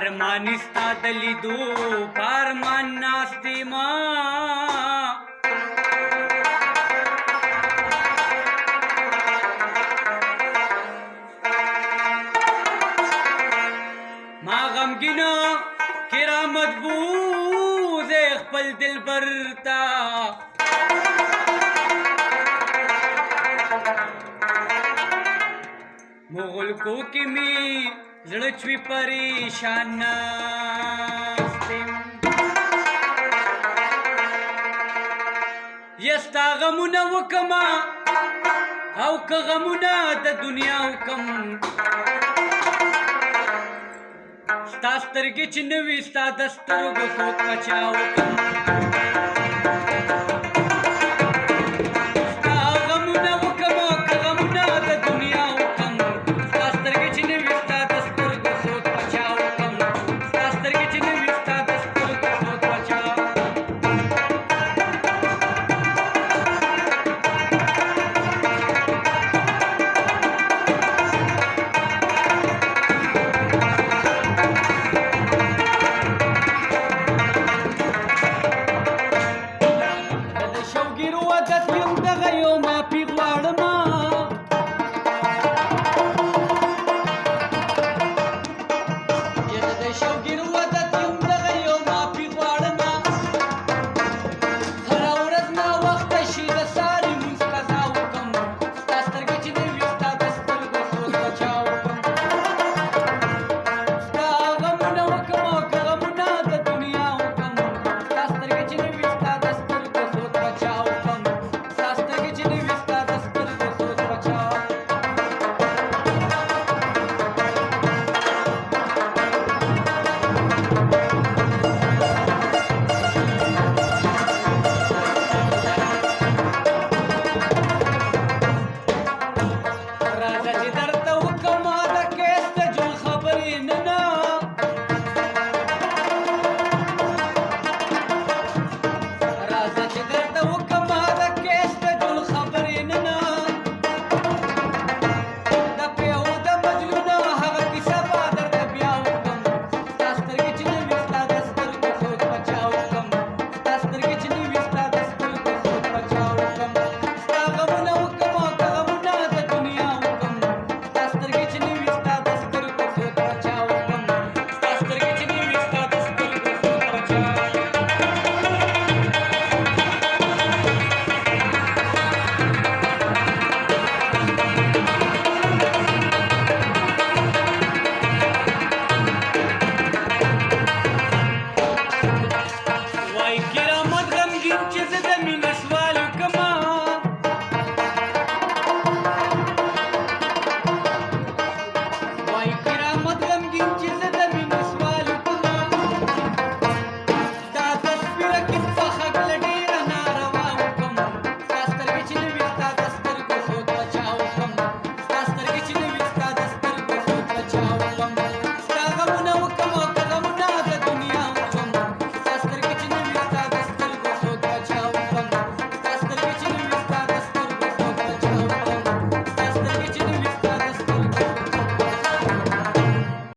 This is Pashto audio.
ارمان ستا د لیدو په ارمان ناست یمه ما غمګینه کرامت بوزې خپل دلبر ته مغلقو کې مې زړه چوي پریشان ناست یم یستا غمونه وکمه او که غمونه د دنیا وکم ستا سترګې چې نه وي ستا د سترګو څوک کچا وکم